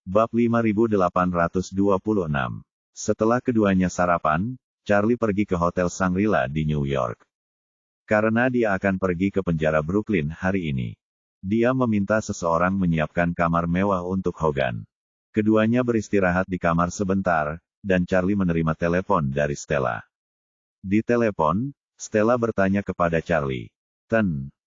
Bab 5826. Setelah keduanya sarapan, Charlie pergi ke Hotel Shangri-La di New York. Karena dia akan pergi ke penjara Brooklyn hari ini. Dia meminta seseorang menyiapkan kamar mewah untuk Hogan. Keduanya beristirahat di kamar sebentar, dan Charlie menerima telepon dari Stella. Di telepon, Stella bertanya kepada Charlie.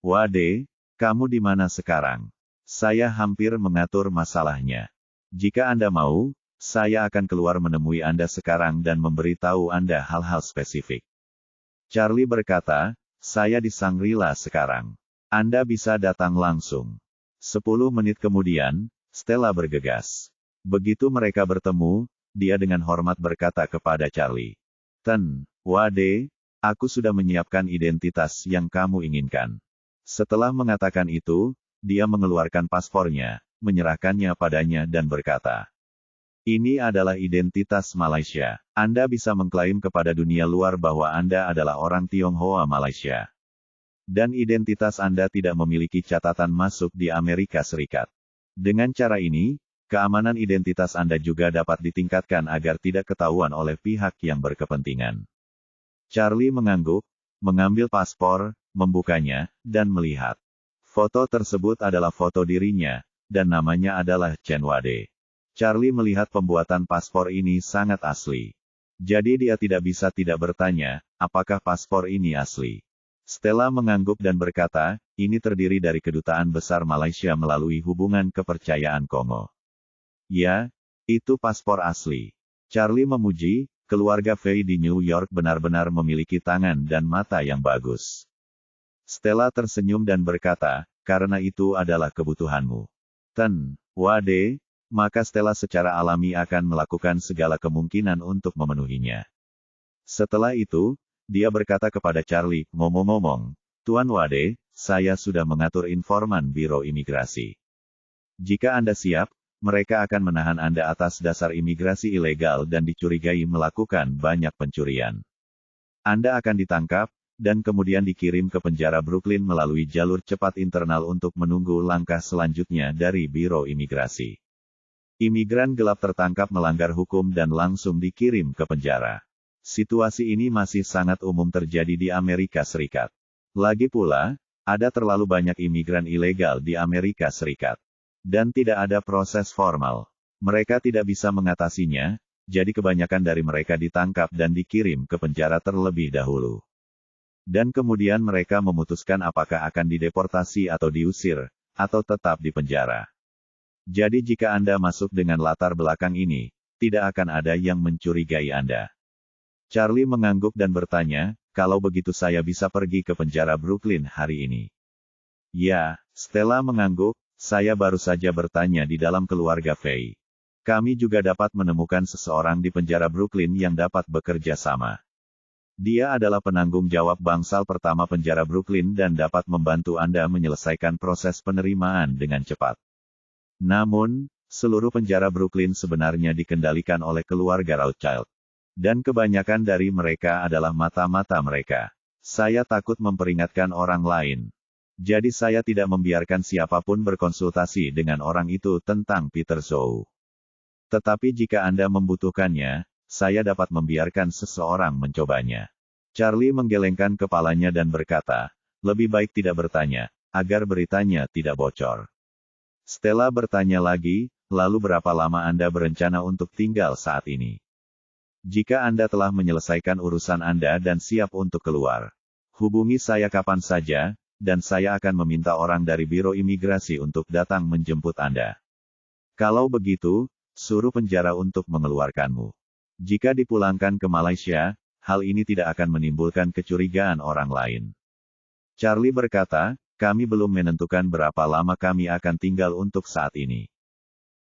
Wade, kamu di mana sekarang? Saya hampir mengatur masalahnya. Jika Anda mau, saya akan keluar menemui Anda sekarang dan memberitahu Anda hal-hal spesifik. Charlie berkata, saya di Shangri-La sekarang. Anda bisa datang langsung. 10 menit kemudian, Stella bergegas. Begitu mereka bertemu, dia dengan hormat berkata kepada Charlie. Wade, aku sudah menyiapkan identitas yang kamu inginkan. Setelah mengatakan itu, dia mengeluarkan paspornya, menyerahkannya padanya dan berkata, ini adalah identitas Malaysia. Anda bisa mengklaim kepada dunia luar bahwa Anda adalah orang Tionghoa Malaysia. Dan identitas Anda tidak memiliki catatan masuk di Amerika Serikat. Dengan cara ini, keamanan identitas Anda juga dapat ditingkatkan agar tidak ketahuan oleh pihak yang berkepentingan. Charlie mengangguk, mengambil paspor, membukanya, dan melihat. Foto tersebut adalah foto dirinya, dan namanya adalah Chen Wade. Charlie melihat pembuatan paspor ini sangat asli. Jadi dia tidak bisa tidak bertanya, apakah paspor ini asli. Stella mengangguk dan berkata, ini terdiri dari Kedutaan Besar Malaysia melalui hubungan kepercayaan Kongo. Ya, itu paspor asli. Charlie memuji, keluarga Fei di New York benar-benar memiliki tangan dan mata yang bagus. Stella tersenyum dan berkata, karena itu adalah kebutuhanmu. Wade, maka Stella secara alami akan melakukan segala kemungkinan untuk memenuhinya. Setelah itu, dia berkata kepada Charlie, ngomong-ngomong, Tuan Wade, saya sudah mengatur informan Biro Imigrasi. Jika Anda siap, mereka akan menahan Anda atas dasar imigrasi ilegal dan dicurigai melakukan banyak pencurian. Anda akan ditangkap, dan kemudian dikirim ke penjara Brooklyn melalui jalur cepat internal untuk menunggu langkah selanjutnya dari Biro Imigrasi. Imigran gelap tertangkap melanggar hukum dan langsung dikirim ke penjara. Situasi ini masih sangat umum terjadi di Amerika Serikat. Lagi pula, ada terlalu banyak imigran ilegal di Amerika Serikat. Dan tidak ada proses formal. Mereka tidak bisa mengatasinya, jadi kebanyakan dari mereka ditangkap dan dikirim ke penjara terlebih dahulu. Dan kemudian mereka memutuskan apakah akan dideportasi atau diusir, atau tetap di penjara. Jadi jika Anda masuk dengan latar belakang ini, tidak akan ada yang mencurigai Anda. Charlie mengangguk dan bertanya, kalau begitu saya bisa pergi ke penjara Brooklyn hari ini. Ya, Stella mengangguk, saya baru saja bertanya di dalam keluarga Fei. Kami juga dapat menemukan seseorang di penjara Brooklyn yang dapat bekerja sama. Dia adalah penanggung jawab bangsal pertama penjara Brooklyn dan dapat membantu Anda menyelesaikan proses penerimaan dengan cepat. Namun, seluruh penjara Brooklyn sebenarnya dikendalikan oleh keluarga Rothschild. Dan kebanyakan dari mereka adalah mata-mata mereka. Saya takut memperingatkan orang lain. Jadi saya tidak membiarkan siapapun berkonsultasi dengan orang itu tentang Peter Zhou. Tetapi jika Anda membutuhkannya, saya dapat membiarkan seseorang mencobanya. Charlie menggelengkan kepalanya dan berkata, lebih baik tidak bertanya, agar beritanya tidak bocor. Stella bertanya lagi, lalu berapa lama Anda berencana untuk tinggal saat ini? Jika Anda telah menyelesaikan urusan Anda dan siap untuk keluar, hubungi saya kapan saja, dan saya akan meminta orang dari Biro Imigrasi untuk datang menjemput Anda. Kalau begitu, suruh penjara untuk mengeluarkanmu. Jika dipulangkan ke Malaysia, hal ini tidak akan menimbulkan kecurigaan orang lain. Charlie berkata, kami belum menentukan berapa lama kami akan tinggal untuk saat ini.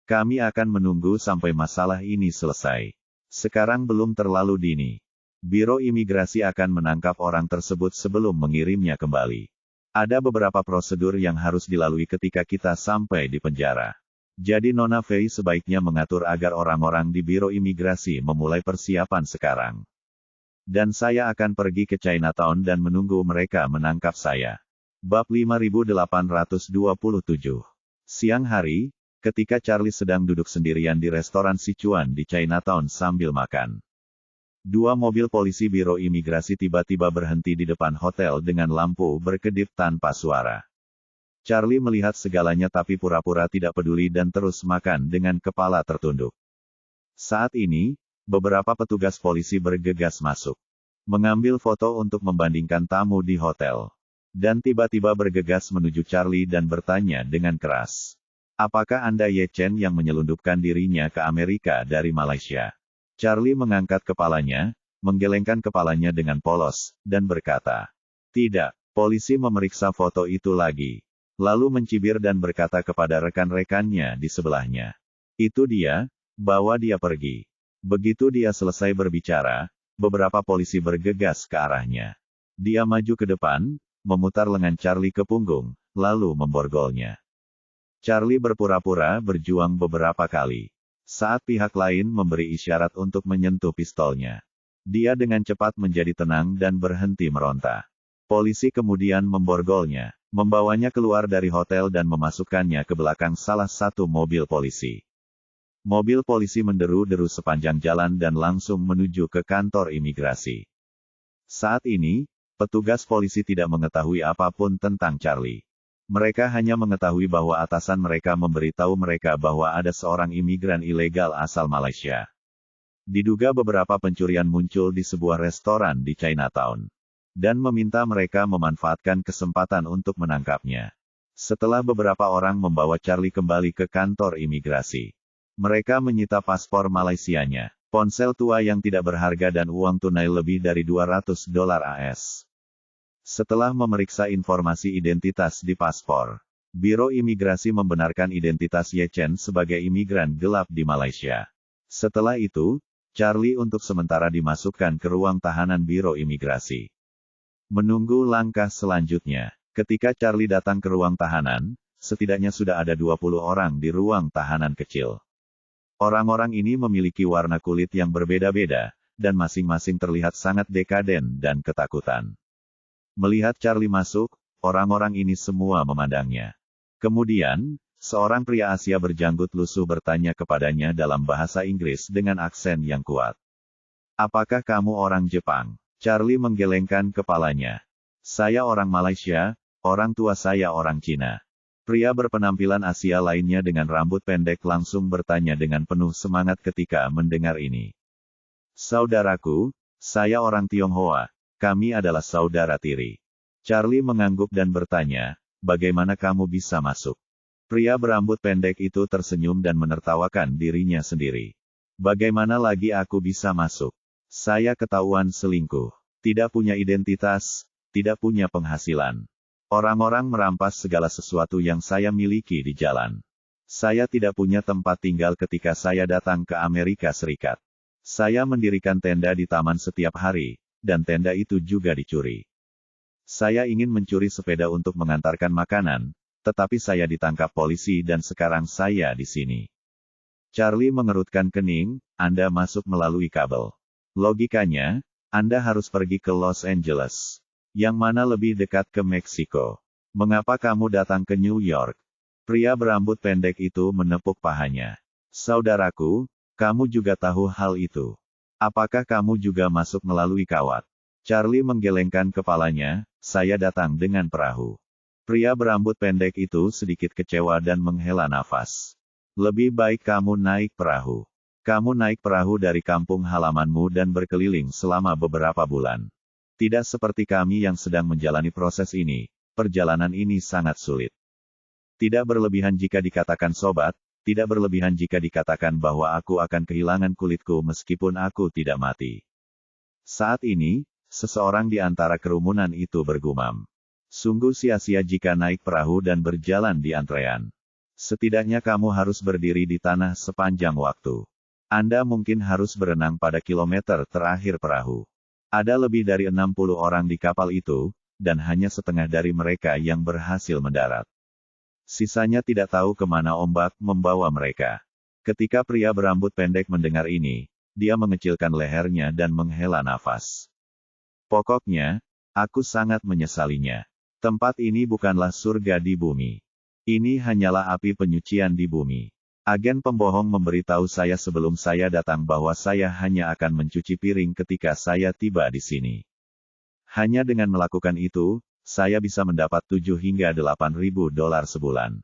Kami akan menunggu sampai masalah ini selesai. Sekarang belum terlalu dini. Biro Imigrasi akan menangkap orang tersebut sebelum mengirimnya kembali. Ada beberapa prosedur yang harus dilalui ketika kita sampai di penjara. Jadi Nona Fei sebaiknya mengatur agar orang-orang di Biro Imigrasi memulai persiapan sekarang. Dan saya akan pergi ke Chinatown dan menunggu mereka menangkap saya. Bab 5827. Siang hari, ketika Charlie sedang duduk sendirian di restoran Sichuan di Chinatown sambil makan. Dua mobil polisi Biro Imigrasi tiba-tiba berhenti di depan hotel dengan lampu berkedip tanpa suara. Charlie melihat segalanya tapi pura-pura tidak peduli dan terus makan dengan kepala tertunduk. Saat ini, beberapa petugas polisi bergegas masuk, mengambil foto untuk membandingkan tamu di hotel, dan tiba-tiba bergegas menuju Charlie dan bertanya dengan keras. Apakah Anda Ye Chen yang menyelundupkan dirinya ke Amerika dari Malaysia? Charlie mengangkat kepalanya, menggelengkan kepalanya dengan polos, dan berkata, "Tidak." Polisi memeriksa foto itu lagi, lalu mencibir dan berkata kepada rekan-rekannya di sebelahnya, "Itu dia, bawa dia pergi." Begitu dia selesai berbicara, beberapa polisi bergegas ke arahnya. Dia maju ke depan, memutar lengan Charlie ke punggung, lalu memborgolnya. Charlie berpura-pura berjuang beberapa kali. Saat pihak lain memberi isyarat untuk menyentuh pistolnya, dia dengan cepat menjadi tenang dan berhenti meronta. Polisi kemudian memborgolnya, membawanya keluar dari hotel dan memasukkannya ke belakang salah satu mobil polisi. Mobil polisi menderu-deru sepanjang jalan dan langsung menuju ke kantor imigrasi. Saat ini, petugas polisi tidak mengetahui apapun tentang Charlie. Mereka hanya mengetahui bahwa atasan mereka memberitahu mereka bahwa ada seorang imigran ilegal asal Malaysia. Diduga beberapa pencurian muncul di sebuah restoran di Chinatown, dan meminta mereka memanfaatkan kesempatan untuk menangkapnya. Setelah beberapa orang membawa Charlie kembali ke kantor imigrasi, mereka menyita paspor Malaysianya, ponsel tua yang tidak berharga dan uang tunai lebih dari $200 AS. Setelah memeriksa informasi identitas di paspor, Biro Imigrasi membenarkan identitas Ye Chen sebagai imigran gelap di Malaysia. Setelah itu, Charlie untuk sementara dimasukkan ke ruang tahanan Biro Imigrasi. Menunggu langkah selanjutnya, ketika Charlie datang ke ruang tahanan, setidaknya sudah ada 20 orang di ruang tahanan kecil. Orang-orang ini memiliki warna kulit yang berbeda-beda, dan masing-masing terlihat sangat dekaden dan ketakutan. Melihat Charlie masuk, orang-orang ini semua memandangnya. Kemudian, seorang pria Asia berjanggut lusuh bertanya kepadanya dalam bahasa Inggris dengan aksen yang kuat. "Apakah kamu orang Jepang?" Charlie menggelengkan kepalanya. "Saya orang Malaysia, orang tua saya orang Cina." Pria berpenampilan Asia lainnya dengan rambut pendek langsung bertanya dengan penuh semangat ketika mendengar ini. "Saudaraku, saya orang Tionghoa. Kami adalah saudara tiri." Charlie mengangguk dan bertanya, "Bagaimana kamu bisa masuk?" Pria berambut pendek itu tersenyum dan menertawakan dirinya sendiri. "Bagaimana lagi aku bisa masuk? Saya ketahuan selingkuh. Tidak punya identitas, tidak punya penghasilan. Orang-orang merampas segala sesuatu yang saya miliki di jalan. Saya tidak punya tempat tinggal ketika saya datang ke Amerika Serikat. Saya mendirikan tenda di taman setiap hari, dan tenda itu juga dicuri. Saya ingin mencuri sepeda untuk mengantarkan makanan, tetapi saya ditangkap polisi dan sekarang saya di sini." Charlie mengerutkan kening, "Anda masuk melalui kabel. Logikanya, Anda harus pergi ke Los Angeles. Yang mana lebih dekat ke Meksiko. Mengapa kamu datang ke New York?" Pria berambut pendek itu menepuk pahanya. "Saudaraku, kamu juga tahu hal itu. Apakah kamu juga masuk melalui kawat?" Charlie menggelengkan kepalanya, "Saya datang dengan perahu." Pria berambut pendek itu sedikit kecewa dan menghela nafas. "Lebih baik kamu naik perahu. Kamu naik perahu dari kampung halamanmu dan berkeliling selama beberapa bulan. Tidak seperti kami yang sedang menjalani proses ini, perjalanan ini sangat sulit. Tidak berlebihan jika dikatakan sobat, tidak berlebihan jika dikatakan bahwa aku akan kehilangan kulitku meskipun aku tidak mati." Saat ini, seseorang di antara kerumunan itu bergumam. "Sungguh sia-sia jika naik perahu dan berjalan di antrean. Setidaknya kamu harus berdiri di tanah sepanjang waktu. Anda mungkin harus berenang pada kilometer terakhir perahu. Ada lebih dari 60 orang di kapal itu, dan hanya setengah dari mereka yang berhasil mendarat. Sisanya tidak tahu kemana ombak membawa mereka." Ketika pria berambut pendek mendengar ini, dia mengecilkan lehernya dan menghela nafas. "Pokoknya, aku sangat menyesalinya. Tempat ini bukanlah surga di bumi. Ini hanyalah api penyucian di bumi. Agen pembohong memberitahu saya sebelum saya datang bahwa saya hanya akan mencuci piring ketika saya tiba di sini. Hanya dengan melakukan itu, saya bisa mendapat 7 hingga 8 ribu dolar sebulan.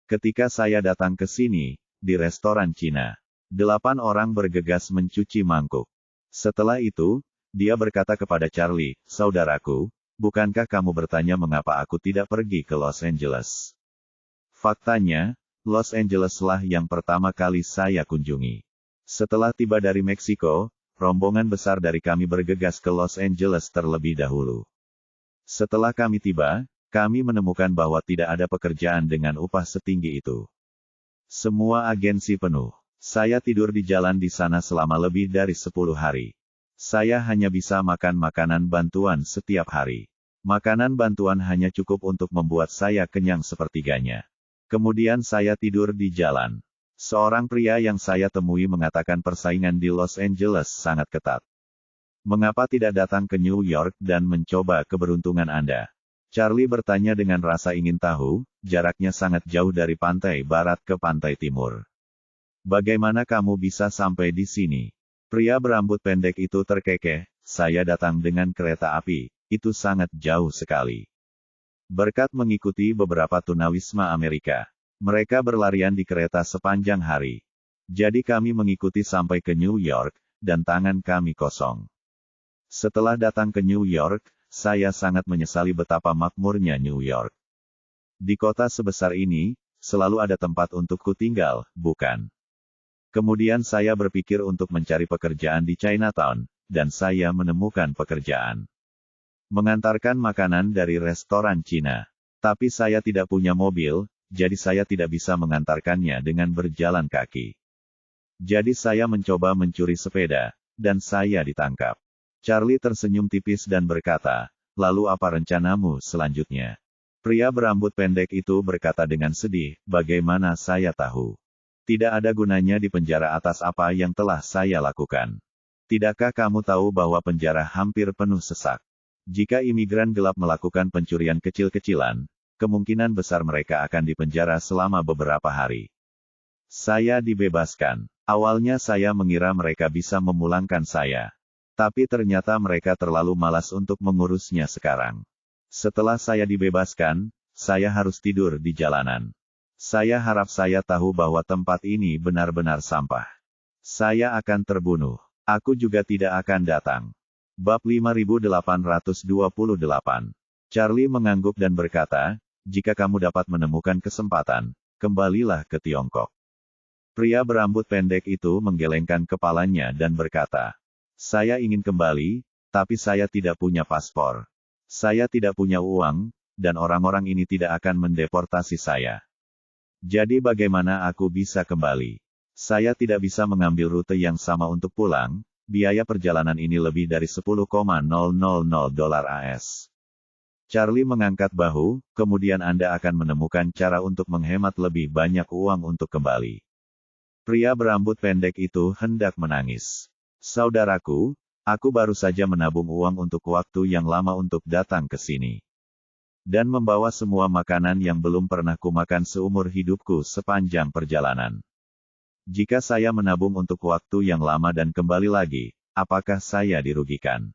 Ketika saya datang ke sini, di restoran Cina, 8 orang bergegas mencuci mangkuk. Setelah itu, dia berkata kepada Charlie, "Saudaraku, bukankah kamu bertanya mengapa aku tidak pergi ke Los Angeles?" Faktanya, Los Angeles lah yang pertama kali saya kunjungi. Setelah tiba dari Meksiko, rombongan besar dari kami bergegas ke Los Angeles terlebih dahulu. Setelah kami tiba, kami menemukan bahwa tidak ada pekerjaan dengan upah setinggi itu. Semua agensi penuh. Saya tidur di jalan di sana selama lebih dari 10 hari. Saya hanya bisa makan makanan bantuan setiap hari. Makanan bantuan hanya cukup untuk membuat saya kenyang sepertiganya. Kemudian saya tidur di jalan. Seorang pria yang saya temui mengatakan persaingan di Los Angeles sangat ketat. Mengapa tidak datang ke New York dan mencoba keberuntungan Anda? Charlie bertanya dengan rasa ingin tahu, jaraknya sangat jauh dari pantai barat ke pantai timur. Bagaimana kamu bisa sampai di sini? Pria berambut pendek itu terkekeh, saya datang dengan kereta api, itu sangat jauh sekali. Berkat mengikuti beberapa tunawisma Amerika, mereka berlarian di kereta sepanjang hari. Jadi kami mengikuti sampai ke New York, dan tangan kami kosong. Setelah datang ke New York, saya sangat menyesali betapa makmurnya New York. Di kota sebesar ini, selalu ada tempat untukku tinggal, bukan? Kemudian saya berpikir untuk mencari pekerjaan di Chinatown, dan saya menemukan pekerjaan. Mengantarkan makanan dari restoran Cina. Tapi saya tidak punya mobil, jadi saya tidak bisa mengantarkannya dengan berjalan kaki. Jadi saya mencoba mencuri sepeda, dan saya ditangkap. Charlie tersenyum tipis dan berkata, "Lalu apa rencanamu selanjutnya?" Pria berambut pendek itu berkata dengan sedih, "Bagaimana saya tahu? Tidak ada gunanya di penjara atas apa yang telah saya lakukan. Tidakkah kamu tahu bahwa penjara hampir penuh sesak? Jika imigran gelap melakukan pencurian kecil-kecilan, kemungkinan besar mereka akan dipenjara selama beberapa hari." Saya dibebaskan. Awalnya saya mengira mereka bisa memulangkan saya. Tapi ternyata mereka terlalu malas untuk mengurusnya sekarang. Setelah saya dibebaskan, saya harus tidur di jalanan. Saya harap saya tahu bahwa tempat ini benar-benar sampah. Saya akan terbunuh. Aku juga tidak akan datang. Bab 5828. Charlie mengangguk dan berkata, "Jika kamu dapat menemukan kesempatan, kembalilah ke Tiongkok." Pria berambut pendek itu menggelengkan kepalanya dan berkata, "Saya ingin kembali, tapi saya tidak punya paspor. Saya tidak punya uang, dan orang-orang ini tidak akan mendeportasi saya. Jadi bagaimana aku bisa kembali? Saya tidak bisa mengambil rute yang sama untuk pulang. Biaya perjalanan ini lebih dari 10,000 dolar AS. Charlie mengangkat bahu, kemudian Anda akan menemukan cara untuk menghemat lebih banyak uang untuk kembali. Pria berambut pendek itu hendak menangis. Saudaraku, aku baru saja menabung uang untuk waktu yang lama untuk datang ke sini. Dan membawa semua makanan yang belum pernah kumakan seumur hidupku sepanjang perjalanan. Jika saya menabung untuk waktu yang lama dan kembali lagi, apakah saya dirugikan?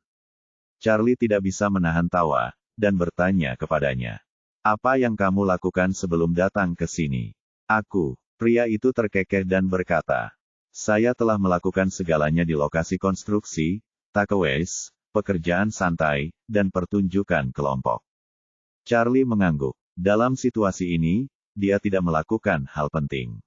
Charlie tidak bisa menahan tawa, dan bertanya kepadanya. Apa yang kamu lakukan sebelum datang ke sini? Aku, pria itu terkekeh dan berkata. Saya telah melakukan segalanya di lokasi konstruksi, takeaways, pekerjaan santai, dan pertunjukan kelompok. Charlie mengangguk. Dalam situasi ini, dia tidak melakukan hal penting.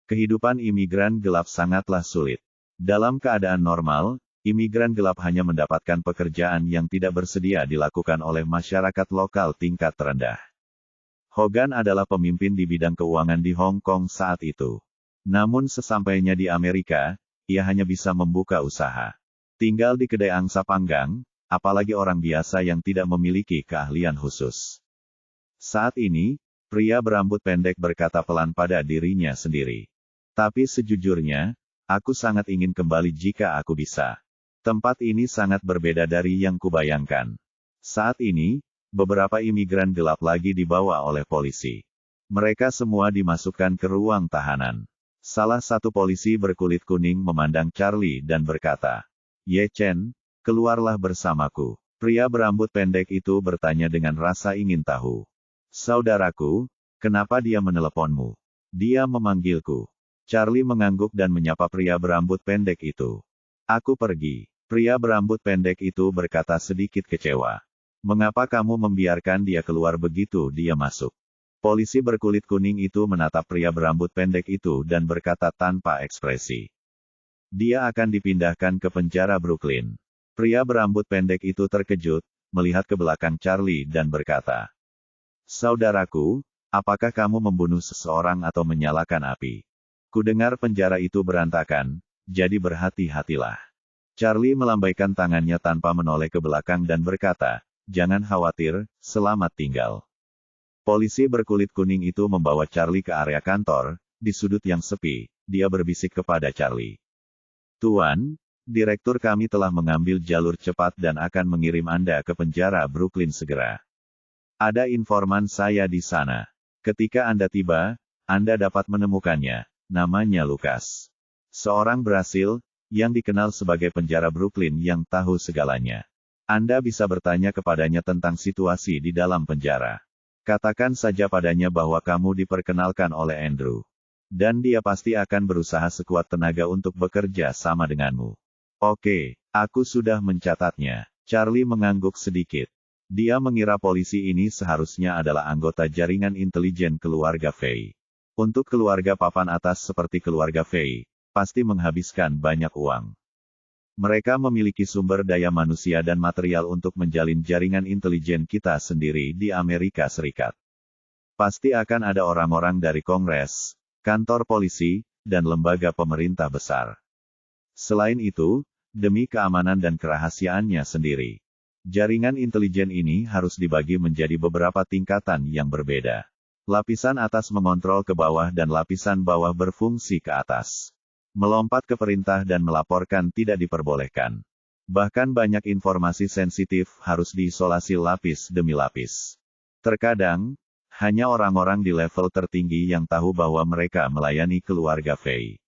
Kehidupan imigran gelap sangatlah sulit. Dalam keadaan normal, imigran gelap hanya mendapatkan pekerjaan yang tidak bersedia dilakukan oleh masyarakat lokal tingkat terendah. Hogan adalah pemimpin di bidang keuangan di Hong Kong saat itu. Namun sesampainya di Amerika, ia hanya bisa membuka usaha. Tinggal di kedai angsa panggang, apalagi orang biasa yang tidak memiliki keahlian khusus. Saat ini, pria berambut pendek berkata pelan pada dirinya sendiri. Tapi sejujurnya, aku sangat ingin kembali jika aku bisa. Tempat ini sangat berbeda dari yang kubayangkan. Saat ini, beberapa imigran gelap lagi dibawa oleh polisi. Mereka semua dimasukkan ke ruang tahanan. Salah satu polisi berkulit kuning memandang Charlie dan berkata, "Ye Chen, keluarlah bersamaku." Pria berambut pendek itu bertanya dengan rasa ingin tahu. "Saudaraku, kenapa dia meneleponmu? Dia memanggilku." Charlie mengangguk dan menyapa pria berambut pendek itu. "Aku pergi." Pria berambut pendek itu berkata sedikit kecewa. "Mengapa kamu membiarkan dia keluar begitu dia masuk?" Polisi berkulit kuning itu menatap pria berambut pendek itu dan berkata tanpa ekspresi. "Dia akan dipindahkan ke penjara Brooklyn." Pria berambut pendek itu terkejut, melihat ke belakang Charlie dan berkata, "Saudaraku, apakah kamu membunuh seseorang atau menyalakan api? Kudengar penjara itu berantakan, jadi berhati-hatilah." Charlie melambaikan tangannya tanpa menoleh ke belakang dan berkata, "Jangan khawatir, selamat tinggal." Polisi berkulit kuning itu membawa Charlie ke area kantor. Di sudut yang sepi, dia berbisik kepada Charlie. "Tuan, direktur kami telah mengambil jalur cepat dan akan mengirim Anda ke penjara Brooklyn segera. Ada informan saya di sana. Ketika Anda tiba, Anda dapat menemukannya. Namanya Lucas. Seorang Brasil, yang dikenal sebagai penjara Brooklyn yang tahu segalanya. Anda bisa bertanya kepadanya tentang situasi di dalam penjara. Katakan saja padanya bahwa kamu diperkenalkan oleh Andrew. Dan dia pasti akan berusaha sekuat tenaga untuk bekerja sama denganmu." "Oke, aku sudah mencatatnya." Charlie mengangguk sedikit. Dia mengira polisi ini seharusnya adalah anggota jaringan intelijen keluarga Fei. Untuk keluarga papan atas seperti keluarga Fei, pasti menghabiskan banyak uang. Mereka memiliki sumber daya manusia dan material untuk menjalin jaringan intelijen kita sendiri di Amerika Serikat. Pasti akan ada orang-orang dari Kongres, kantor polisi, dan lembaga pemerintah besar. Selain itu, demi keamanan dan kerahasiaannya sendiri, jaringan intelijen ini harus dibagi menjadi beberapa tingkatan yang berbeda. Lapisan atas mengontrol ke bawah dan lapisan bawah berfungsi ke atas. Melompat ke perintah dan melaporkan tidak diperbolehkan. Bahkan banyak informasi sensitif harus diisolasi lapis demi lapis. Terkadang, hanya orang-orang di level tertinggi yang tahu bahwa mereka melayani keluarga Fei.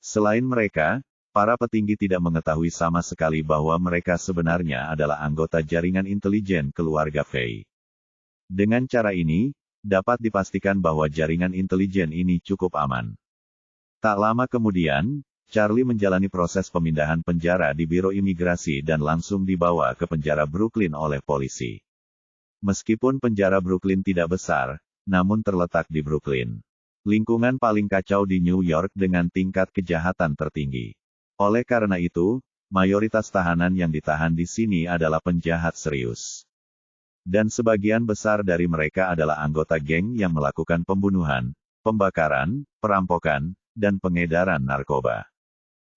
Selain mereka, para petinggi tidak mengetahui sama sekali bahwa mereka sebenarnya adalah anggota jaringan intelijen keluarga Fei. Dengan cara ini, dapat dipastikan bahwa jaringan intelijen ini cukup aman. Tak lama kemudian, Charlie menjalani proses pemindahan penjara di Biro Imigrasi dan langsung dibawa ke penjara Brooklyn oleh polisi. Meskipun penjara Brooklyn tidak besar, namun terletak di Brooklyn, lingkungan paling kacau di New York dengan tingkat kejahatan tertinggi. Oleh karena itu, mayoritas tahanan yang ditahan di sini adalah penjahat serius. Dan sebagian besar dari mereka adalah anggota geng yang melakukan pembunuhan, pembakaran, perampokan, dan pengedaran narkoba.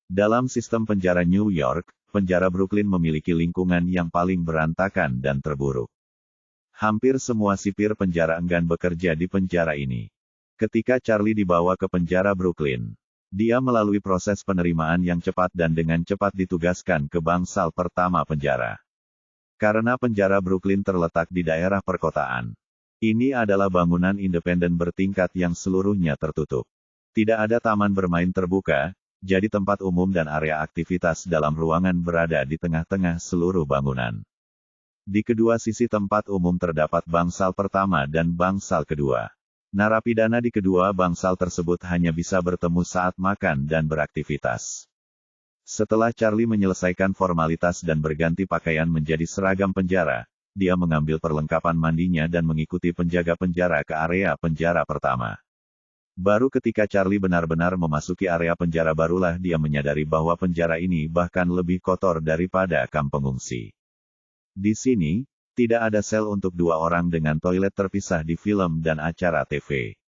Dalam sistem penjara New York, penjara Brooklyn memiliki lingkungan yang paling berantakan dan terburuk. Hampir semua sipir penjara enggan bekerja di penjara ini. Ketika Charlie dibawa ke penjara Brooklyn, dia melalui proses penerimaan yang cepat dan dengan cepat ditugaskan ke bangsal pertama penjara. Karena penjara Brooklyn terletak di daerah perkotaan, ini adalah bangunan independen bertingkat yang seluruhnya tertutup. Tidak ada taman bermain terbuka, jadi tempat umum dan area aktivitas dalam ruangan berada di tengah-tengah seluruh bangunan. Di kedua sisi tempat umum terdapat bangsal pertama dan bangsal kedua. Narapidana di kedua bangsal tersebut hanya bisa bertemu saat makan dan beraktivitas. Setelah Charlie menyelesaikan formalitas dan berganti pakaian menjadi seragam penjara, dia mengambil perlengkapan mandinya dan mengikuti penjaga penjara ke area penjara pertama. Baru ketika Charlie benar-benar memasuki area penjara barulah dia menyadari bahwa penjara ini bahkan lebih kotor daripada kamp pengungsi. Di sini, tidak ada sel untuk 2 orang dengan toilet terpisah di film dan acara TV.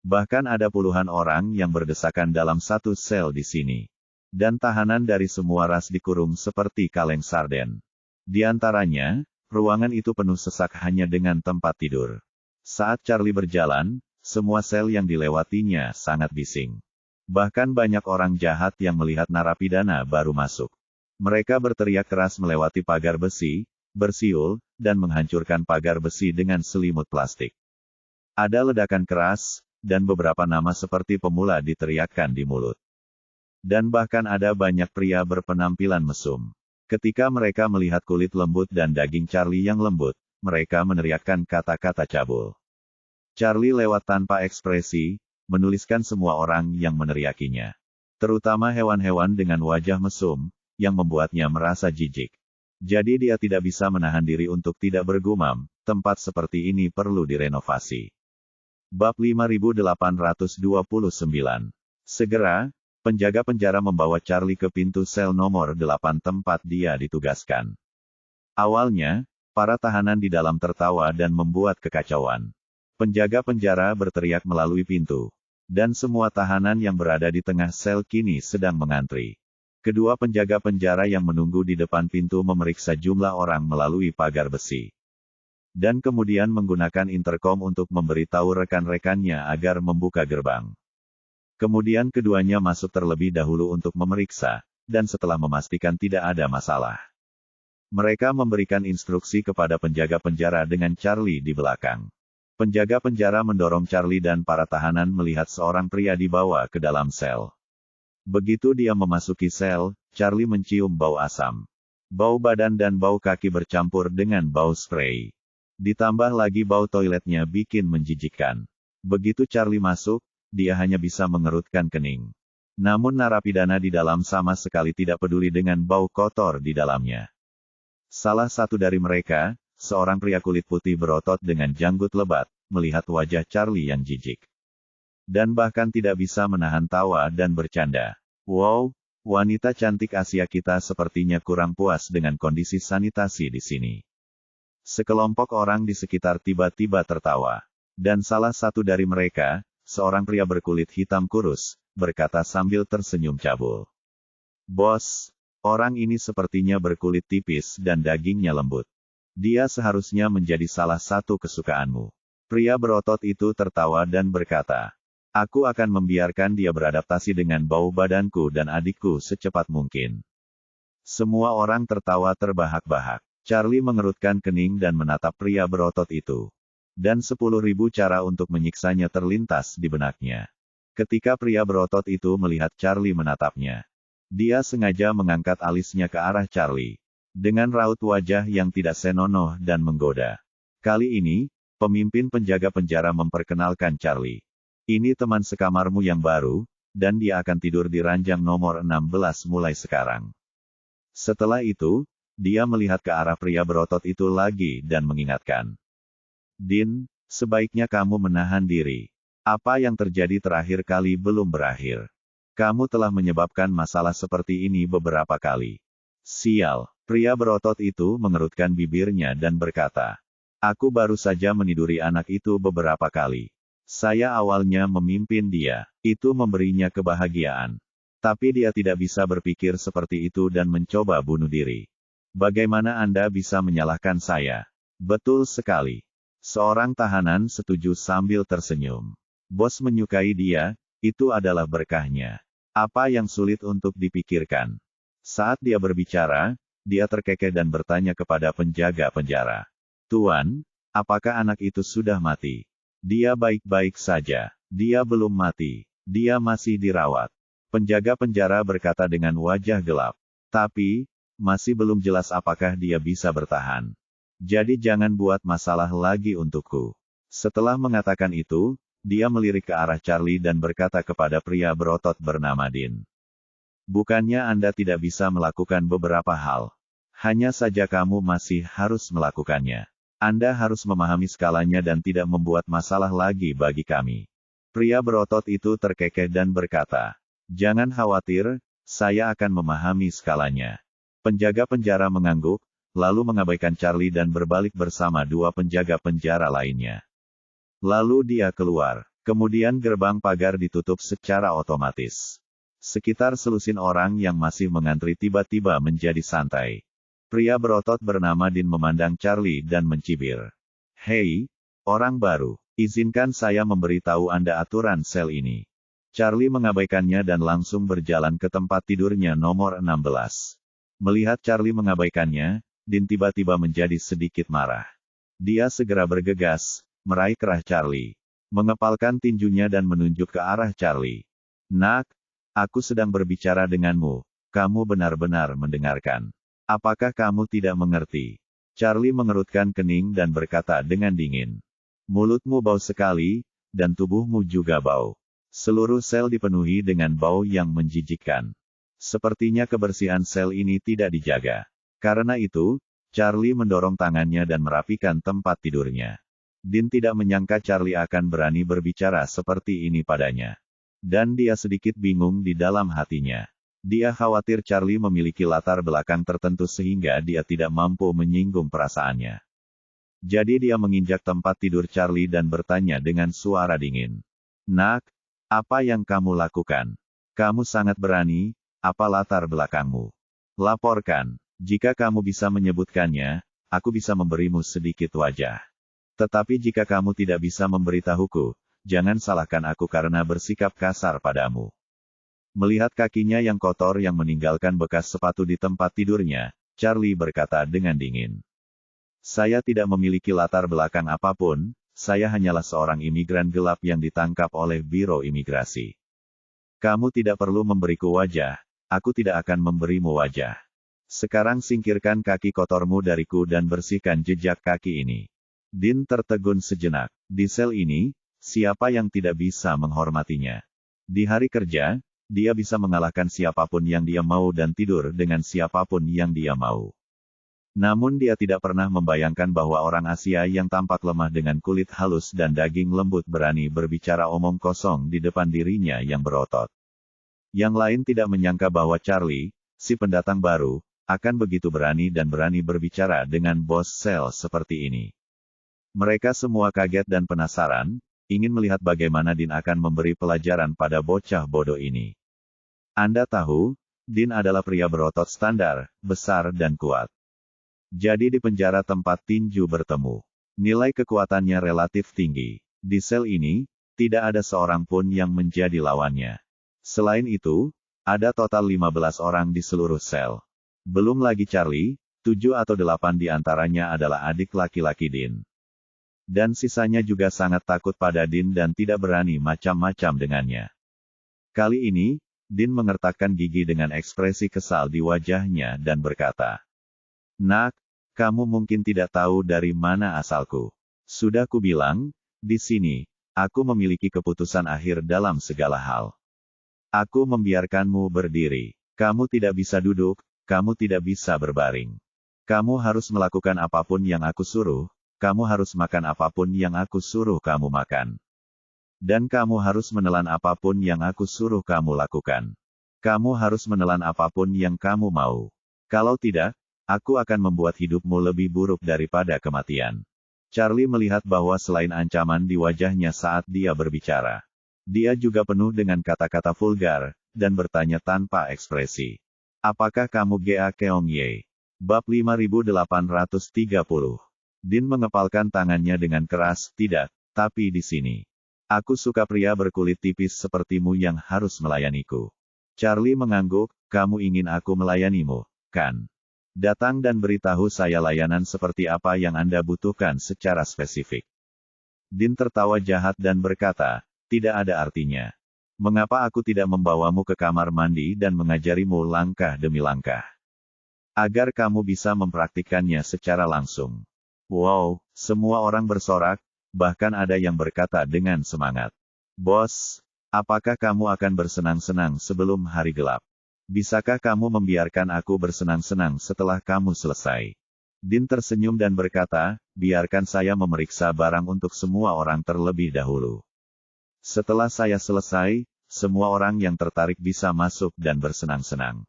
Bahkan ada puluhan orang yang berdesakan dalam satu sel di sini. Dan tahanan dari semua ras dikurung seperti kaleng sarden. Di antaranya, ruangan itu penuh sesak hanya dengan tempat tidur. Saat Charlie berjalan, semua sel yang dilewatinya sangat bising. Bahkan banyak orang jahat yang melihat narapidana baru masuk. Mereka berteriak keras melewati pagar besi, bersiul, dan menghancurkan pagar besi dengan selimut plastik. Ada ledakan keras, dan beberapa nama seperti pemula diteriakkan di mulut. Dan bahkan ada banyak pria berpenampilan mesum. Ketika mereka melihat kulit lembut dan daging Charlie yang lembut, mereka meneriakkan kata-kata cabul. Charlie lewat tanpa ekspresi, menuliskan semua orang yang meneriakinya. Terutama hewan-hewan dengan wajah mesum, yang membuatnya merasa jijik. Jadi dia tidak bisa menahan diri untuk tidak bergumam, tempat seperti ini perlu direnovasi. Bab 5829. Segera, penjaga penjara membawa Charlie ke pintu sel nomor 8 tempat dia ditugaskan. Awalnya, para tahanan di dalam tertawa dan membuat kekacauan. Penjaga penjara berteriak melalui pintu. Dan semua tahanan yang berada di tengah sel kini sedang mengantri. Kedua penjaga penjara yang menunggu di depan pintu memeriksa jumlah orang melalui pagar besi. Dan kemudian menggunakan interkom untuk memberitahu rekan-rekannya agar membuka gerbang. Kemudian keduanya masuk terlebih dahulu untuk memeriksa, dan setelah memastikan tidak ada masalah. Mereka memberikan instruksi kepada penjaga penjara dengan Charlie di belakang. Penjaga penjara mendorong Charlie dan para tahanan melihat seorang pria dibawa ke dalam sel. Begitu dia memasuki sel, Charlie mencium bau asam. Bau badan dan bau kaki bercampur dengan bau spray. Ditambah lagi bau toiletnya bikin menjijikkan. Begitu Charlie masuk, dia hanya bisa mengerutkan kening. Namun narapidana di dalam sama sekali tidak peduli dengan bau kotor di dalamnya. Salah satu dari mereka, seorang pria kulit putih berotot dengan janggut lebat, melihat wajah Charlie yang jijik. Dan bahkan tidak bisa menahan tawa dan bercanda. Wow, wanita cantik Asia kita sepertinya kurang puas dengan kondisi sanitasi di sini. Sekelompok orang di sekitar tiba-tiba tertawa. Dan salah satu dari mereka, seorang pria berkulit hitam kurus, berkata sambil tersenyum cabul. Bos, orang ini sepertinya berkulit tipis dan dagingnya lembut. Dia seharusnya menjadi salah satu kesukaanmu. Pria berotot itu tertawa dan berkata, aku akan membiarkan dia beradaptasi dengan bau badanku dan adikku secepat mungkin. Semua orang tertawa terbahak-bahak. Charlie mengerutkan kening dan menatap pria berotot itu. Dan 10.000 cara untuk menyiksanya terlintas di benaknya. Ketika pria berotot itu melihat Charlie menatapnya, dia sengaja mengangkat alisnya ke arah Charlie. Dengan raut wajah yang tidak senonoh dan menggoda. Kali ini, pemimpin penjaga penjara memperkenalkan Charlie. Ini teman sekamarmu yang baru, dan dia akan tidur di ranjang nomor 16 mulai sekarang. Setelah itu, dia melihat ke arah pria berotot itu lagi dan mengingatkan. Din, sebaiknya kamu menahan diri. Apa yang terjadi terakhir kali belum berakhir. Kamu telah menyebabkan masalah seperti ini beberapa kali. Sial, pria berotot itu mengerutkan bibirnya dan berkata. Aku baru saja meniduri anak itu beberapa kali. Saya awalnya memimpin dia, itu memberinya kebahagiaan. Tapi dia tidak bisa berpikir seperti itu dan mencoba bunuh diri. Bagaimana Anda bisa menyalahkan saya? Betul sekali. Seorang tahanan setuju sambil tersenyum. Bos menyukai dia, itu adalah berkahnya. Apa yang sulit untuk dipikirkan? Saat dia berbicara, dia terkekeh dan bertanya kepada penjaga penjara. Tuan, apakah anak itu sudah mati? Dia baik-baik saja. Dia belum mati. Dia masih dirawat. Penjaga penjara berkata dengan wajah gelap. Tapi, masih belum jelas apakah dia bisa bertahan. Jadi jangan buat masalah lagi untukku. Setelah mengatakan itu, dia melirik ke arah Charlie dan berkata kepada pria berotot bernama Din. Bukannya Anda tidak bisa melakukan beberapa hal. Hanya saja kamu masih harus melakukannya. Anda harus memahami skalanya dan tidak membuat masalah lagi bagi kami. Pria berotot itu terkekeh dan berkata, jangan khawatir, saya akan memahami skalanya. Penjaga penjara mengangguk, lalu mengabaikan Charlie dan berbalik bersama dua penjaga penjara lainnya. Lalu dia keluar. Kemudian gerbang pagar ditutup secara otomatis. Sekitar selusin orang yang masih mengantri tiba-tiba menjadi santai. Pria berotot bernama Din memandang Charlie dan mencibir. Hei, orang baru, izinkan saya memberitahu Anda aturan sel ini. Charlie mengabaikannya dan langsung berjalan ke tempat tidurnya nomor 16. Melihat Charlie mengabaikannya, Din tiba-tiba menjadi sedikit marah. Dia segera bergegas, meraih kerah Charlie. Mengepalkan tinjunya dan menunjuk ke arah Charlie. Nak, aku sedang berbicara denganmu. Kamu benar-benar mendengarkan. Apakah kamu tidak mengerti? Charlie mengerutkan kening dan berkata dengan dingin. Mulutmu bau sekali, dan tubuhmu juga bau. Seluruh sel dipenuhi dengan bau yang menjijikkan. Sepertinya kebersihan sel ini tidak dijaga. Karena itu, Charlie mendorong tangannya dan merapikan tempat tidurnya. Dean tidak menyangka Charlie akan berani berbicara seperti ini padanya. Dan dia sedikit bingung di dalam hatinya. Dia khawatir Charlie memiliki latar belakang tertentu sehingga dia tidak mampu menyinggung perasaannya. Jadi dia menginjak tempat tidur Charlie dan bertanya dengan suara dingin. Nak, apa yang kamu lakukan? Kamu sangat berani, apa latar belakangmu? Laporkan, jika kamu bisa menyebutkannya, aku bisa memberimu sedikit wajah. Tetapi jika kamu tidak bisa memberitahuku, jangan salahkan aku karena bersikap kasar padamu. Melihat kakinya yang kotor yang meninggalkan bekas sepatu di tempat tidurnya, Charlie berkata dengan dingin. Saya tidak memiliki latar belakang apapun, saya hanyalah seorang imigran gelap yang ditangkap oleh Biro Imigrasi. Kamu tidak perlu memberiku wajah, aku tidak akan memberimu wajah. Sekarang singkirkan kaki kotormu dariku dan bersihkan jejak kaki ini. Dean tertegun sejenak. Di sel ini, siapa yang tidak bisa menghormatinya? Di hari kerja, dia bisa mengalahkan siapapun yang dia mau dan tidur dengan siapapun yang dia mau. Namun dia tidak pernah membayangkan bahwa orang Asia yang tampak lemah dengan kulit halus dan daging lembut berani berbicara omong kosong di depan dirinya yang berotot. Yang lain tidak menyangka bahwa Charlie, si pendatang baru, akan begitu berani dan berani berbicara dengan bos sel seperti ini. Mereka semua kaget dan penasaran, ingin melihat bagaimana Dean akan memberi pelajaran pada bocah bodoh ini. Anda tahu, Dean adalah pria berotot standar, besar dan kuat. Jadi di penjara tempat tinju bertemu, nilai kekuatannya relatif tinggi. Di sel ini, tidak ada seorang pun yang menjadi lawannya. Selain itu, ada total 15 orang di seluruh sel. Belum lagi Charlie, 7 atau 8 di antaranya adalah adik laki-laki Dean. Dan sisanya juga sangat takut pada Dean dan tidak berani macam-macam dengannya. Kali ini, Dean mengertakkan gigi dengan ekspresi kesal di wajahnya dan berkata, Nak, kamu mungkin tidak tahu dari mana asalku. Sudah kubilang, di sini, aku memiliki keputusan akhir dalam segala hal. Aku membiarkanmu berdiri. Kamu tidak bisa duduk, kamu tidak bisa berbaring. Kamu harus melakukan apapun yang aku suruh, kamu harus makan apapun yang aku suruh kamu makan. Dan kamu harus menelan apapun yang aku suruh kamu lakukan. Kamu harus menelan apapun yang kamu mau. Kalau tidak, aku akan membuat hidupmu lebih buruk daripada kematian. Charlie melihat bahwa selain ancaman di wajahnya saat dia berbicara, dia juga penuh dengan kata-kata vulgar, dan bertanya tanpa ekspresi. Apakah kamu Ga Keong Ye? Bab 5830. Dean mengepalkan tangannya dengan keras, tidak, tapi di sini. Aku suka pria berkulit tipis sepertimu yang harus melayaniku. Charlie mengangguk, kamu ingin aku melayanimu, kan? Datang dan beritahu saya layanan seperti apa yang Anda butuhkan secara spesifik. Dean tertawa jahat dan berkata, tidak ada artinya. Mengapa aku tidak membawamu ke kamar mandi dan mengajarimu langkah demi langkah? Agar kamu bisa mempraktikkannya secara langsung. Wow, semua orang bersorak, bahkan ada yang berkata dengan semangat. Bos, apakah kamu akan bersenang-senang sebelum hari gelap? Bisakah kamu membiarkan aku bersenang-senang setelah kamu selesai? Dean tersenyum dan berkata, biarkan saya memeriksa barang untuk semua orang terlebih dahulu. Setelah saya selesai, semua orang yang tertarik bisa masuk dan bersenang-senang.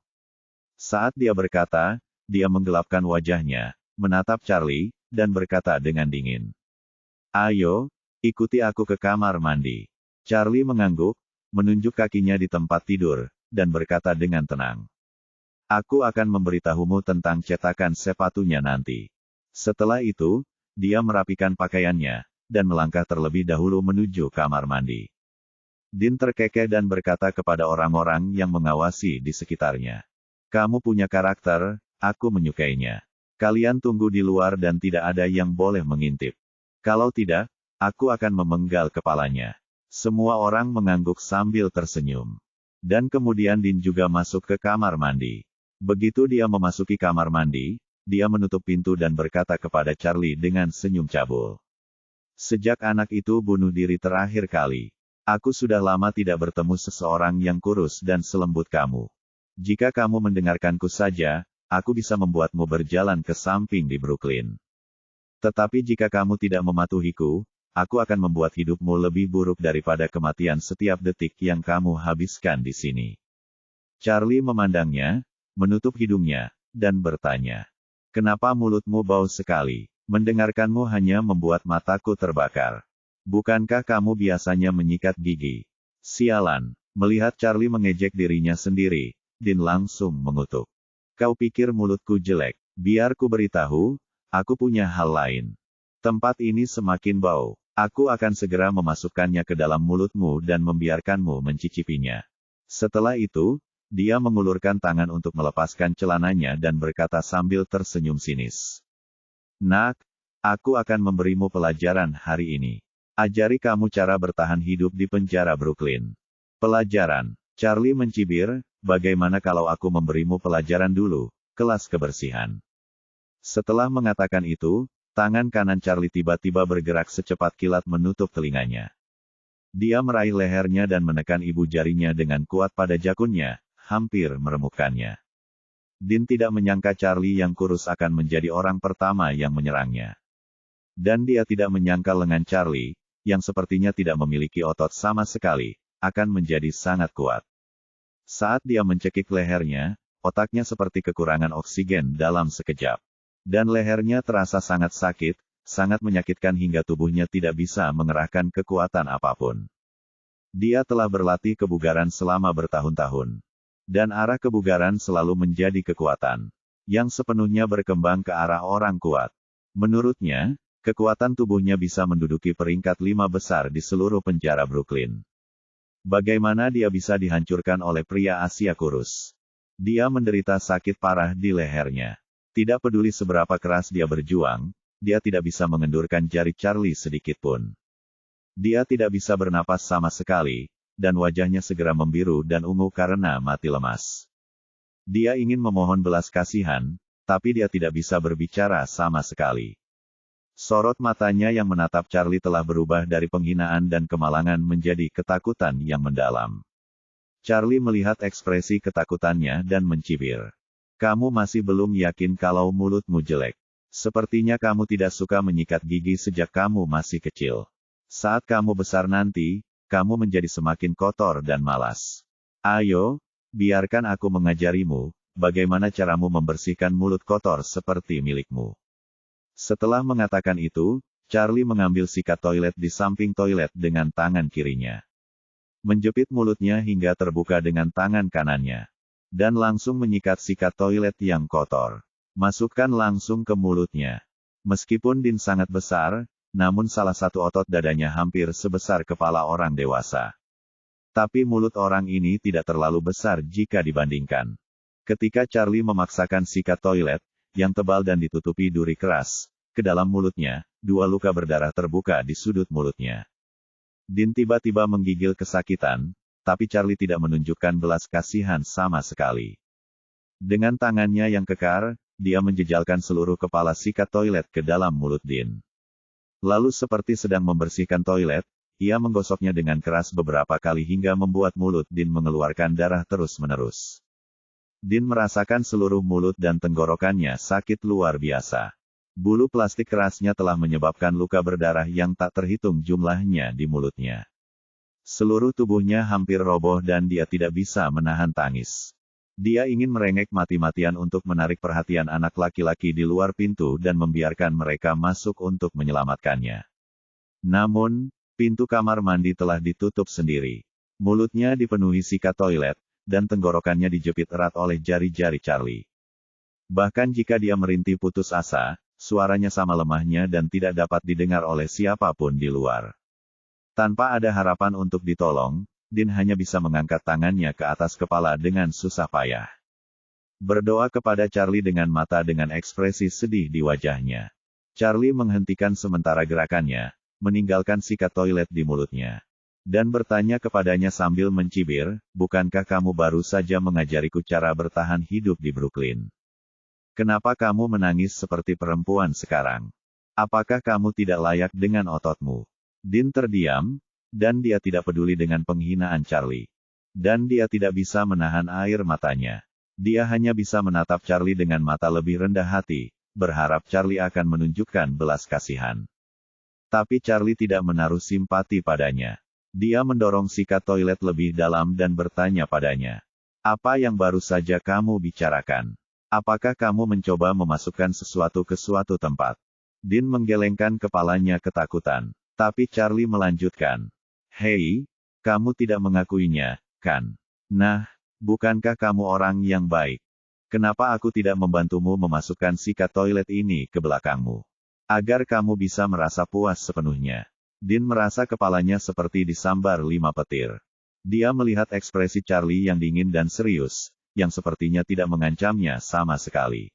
Saat dia berkata, dia menggelapkan wajahnya, menatap Charlie, dan berkata dengan dingin. Ayo, ikuti aku ke kamar mandi. Charlie mengangguk, menunjuk kakinya di tempat tidur, dan berkata dengan tenang. Aku akan memberitahumu tentang cetakan sepatunya nanti. Setelah itu, dia merapikan pakaiannya, dan melangkah terlebih dahulu menuju kamar mandi. Dean terkekeh dan berkata kepada orang-orang yang mengawasi di sekitarnya. Kamu punya karakter, aku menyukainya. Kalian tunggu di luar dan tidak ada yang boleh mengintip. Kalau tidak, Aku akan memenggal kepalanya. Semua orang mengangguk sambil tersenyum. Dan kemudian Dean juga masuk ke kamar mandi. Begitu dia memasuki kamar mandi, dia menutup pintu dan berkata kepada Charlie dengan senyum cabul. Sejak anak itu bunuh diri terakhir kali, aku sudah lama tidak bertemu seseorang yang kurus dan selembut kamu. Jika kamu mendengarkanku saja, aku bisa membuatmu berjalan ke samping di Brooklyn. Tetapi jika kamu tidak mematuhiku, aku akan membuat hidupmu lebih buruk daripada kematian setiap detik yang kamu habiskan di sini. Charlie memandangnya, menutup hidungnya, dan bertanya. Kenapa mulutmu bau sekali? Mendengarkanmu hanya membuat mataku terbakar. Bukankah kamu biasanya menyikat gigi? Sialan, melihat Charlie mengejek dirinya sendiri, Dean langsung mengutuk. Kau pikir mulutku jelek? Biar ku beritahu, aku punya hal lain. Tempat ini semakin bau. Aku akan segera memasukkannya ke dalam mulutmu dan membiarkanmu mencicipinya. Setelah itu, dia mengulurkan tangan untuk melepaskan celananya dan berkata sambil tersenyum sinis. Nak, aku akan memberimu pelajaran hari ini. Ajari kamu cara bertahan hidup di penjara Brooklyn. Pelajaran. Charlie mencibir, bagaimana kalau aku memberimu pelajaran dulu, kelas kebersihan. Setelah mengatakan itu, tangan kanan Charlie tiba-tiba bergerak secepat kilat menutup telinganya. Dia meraih lehernya dan menekan ibu jarinya dengan kuat pada jakunnya, hampir meremukkannya. Dean tidak menyangka Charlie yang kurus akan menjadi orang pertama yang menyerangnya. Dan dia tidak menyangka lengan Charlie, yang sepertinya tidak memiliki otot sama sekali, akan menjadi sangat kuat. Saat dia mencekik lehernya, otaknya seperti kekurangan oksigen dalam sekejap. Dan lehernya terasa sangat sakit, sangat menyakitkan hingga tubuhnya tidak bisa mengerahkan kekuatan apapun. Dia telah berlatih kebugaran selama bertahun-tahun. Dan arah kebugaran selalu menjadi kekuatan, yang sepenuhnya berkembang ke arah orang kuat. Menurutnya, kekuatan tubuhnya bisa menduduki peringkat 5 besar di seluruh penjara Brooklyn. Bagaimana dia bisa dihancurkan oleh pria Asia kurus? Dia menderita sakit parah di lehernya. Tidak peduli seberapa keras dia berjuang, dia tidak bisa mengendurkan jari Charlie sedikitpun. Dia tidak bisa bernapas sama sekali, dan wajahnya segera membiru dan ungu karena mati lemas. Dia ingin memohon belas kasihan, tapi dia tidak bisa berbicara sama sekali. Sorot matanya yang menatap Charlie telah berubah dari penghinaan dan kemalangan menjadi ketakutan yang mendalam. Charlie melihat ekspresi ketakutannya dan mencibir. Kamu masih belum yakin kalau mulutmu jelek. Sepertinya kamu tidak suka menyikat gigi sejak kamu masih kecil. Saat kamu besar nanti, kamu menjadi semakin kotor dan malas. Ayo, biarkan aku mengajarimu, bagaimana caramu membersihkan mulut kotor seperti milikmu. Setelah mengatakan itu, Charlie mengambil sikat toilet di samping toilet dengan tangan kirinya. Menjepit mulutnya hingga terbuka dengan tangan kanannya. Dan langsung menyikat sikat toilet yang kotor. Masukkan langsung ke mulutnya. Meskipun Dean sangat besar, namun salah satu otot dadanya hampir sebesar kepala orang dewasa. Tapi mulut orang ini tidak terlalu besar jika dibandingkan. Ketika Charlie memaksakan sikat toilet, yang tebal dan ditutupi duri keras, ke dalam mulutnya, 2 luka berdarah terbuka di sudut mulutnya. Dean tiba-tiba menggigil kesakitan, tapi Charlie tidak menunjukkan belas kasihan sama sekali. Dengan tangannya yang kekar, dia menjejalkan seluruh kepala sikat toilet ke dalam mulut Dean. Lalu seperti sedang membersihkan toilet, ia menggosoknya dengan keras beberapa kali hingga membuat mulut Dean mengeluarkan darah terus-menerus. Dean merasakan seluruh mulut dan tenggorokannya sakit luar biasa. Bulu plastik kerasnya telah menyebabkan luka berdarah yang tak terhitung jumlahnya di mulutnya. Seluruh tubuhnya hampir roboh dan dia tidak bisa menahan tangis. Dia ingin merengek mati-matian untuk menarik perhatian anak laki-laki di luar pintu dan membiarkan mereka masuk untuk menyelamatkannya. Namun, pintu kamar mandi telah ditutup sendiri. Mulutnya dipenuhi sikat toilet, dan tenggorokannya dijepit erat oleh jari-jari Charlie. Bahkan jika dia merintih putus asa, suaranya sama lemahnya dan tidak dapat didengar oleh siapapun di luar. Tanpa ada harapan untuk ditolong, Dean hanya bisa mengangkat tangannya ke atas kepala dengan susah payah. Berdoa kepada Charlie dengan mata dengan ekspresi sedih di wajahnya. Charlie menghentikan sementara gerakannya, meninggalkan sikat toilet di mulutnya. Dan bertanya kepadanya sambil mencibir, bukankah kamu baru saja mengajariku cara bertahan hidup di Brooklyn? Kenapa kamu menangis seperti perempuan sekarang? Apakah kamu tidak layak dengan ototmu? Dean terdiam, dan dia tidak peduli dengan penghinaan Charlie. Dan dia tidak bisa menahan air matanya. Dia hanya bisa menatap Charlie dengan mata lebih rendah hati, berharap Charlie akan menunjukkan belas kasihan. Tapi Charlie tidak menaruh simpati padanya. Dia mendorong sikat toilet lebih dalam dan bertanya padanya. Apa yang baru saja kamu bicarakan? Apakah kamu mencoba memasukkan sesuatu ke suatu tempat? Dean menggelengkan kepalanya ketakutan. Tapi Charlie melanjutkan. Hei, kamu tidak mengakuinya, kan? Nah, bukankah kamu orang yang baik? Kenapa aku tidak membantumu memasukkan sikat toilet ini ke belakangmu? Agar kamu bisa merasa puas sepenuhnya. Dean merasa kepalanya seperti disambar 5 petir. Dia melihat ekspresi Charlie yang dingin dan serius, yang sepertinya tidak mengancamnya sama sekali.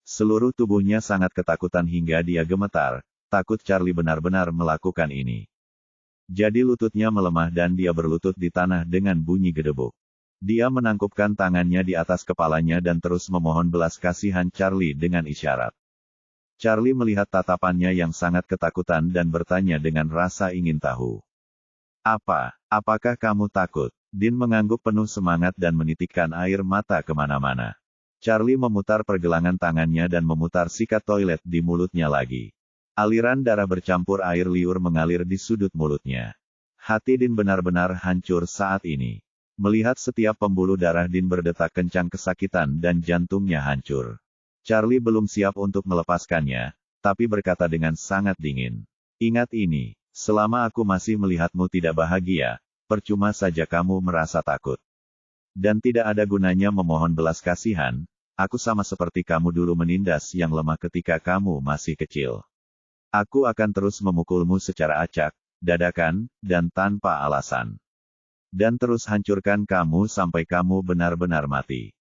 Seluruh tubuhnya sangat ketakutan hingga dia gemetar, takut Charlie benar-benar melakukan ini. Jadi lututnya melemah dan dia berlutut di tanah dengan bunyi gedebuk. Dia menangkupkan tangannya di atas kepalanya dan terus memohon belas kasihan Charlie dengan isyarat. Charlie melihat tatapannya yang sangat ketakutan dan bertanya dengan rasa ingin tahu. Apakah kamu takut? Dean mengangguk penuh semangat dan menitikkan air mata kemana-mana. Charlie memutar pergelangan tangannya dan memutar sikat toilet di mulutnya lagi. Aliran darah bercampur air liur mengalir di sudut mulutnya. Hati Dean benar-benar hancur saat ini. Melihat setiap pembuluh darah Dean berdetak kencang kesakitan dan jantungnya hancur. Charlie belum siap untuk melepaskannya, tapi berkata dengan sangat dingin. Ingat ini, selama aku masih melihatmu tidak bahagia, percuma saja kamu merasa takut. Dan tidak ada gunanya memohon belas kasihan, aku sama seperti kamu dulu menindas yang lemah ketika kamu masih kecil. Aku akan terus memukulmu secara acak, dadakan, dan tanpa alasan. Dan terus hancurkan kamu sampai kamu benar-benar mati.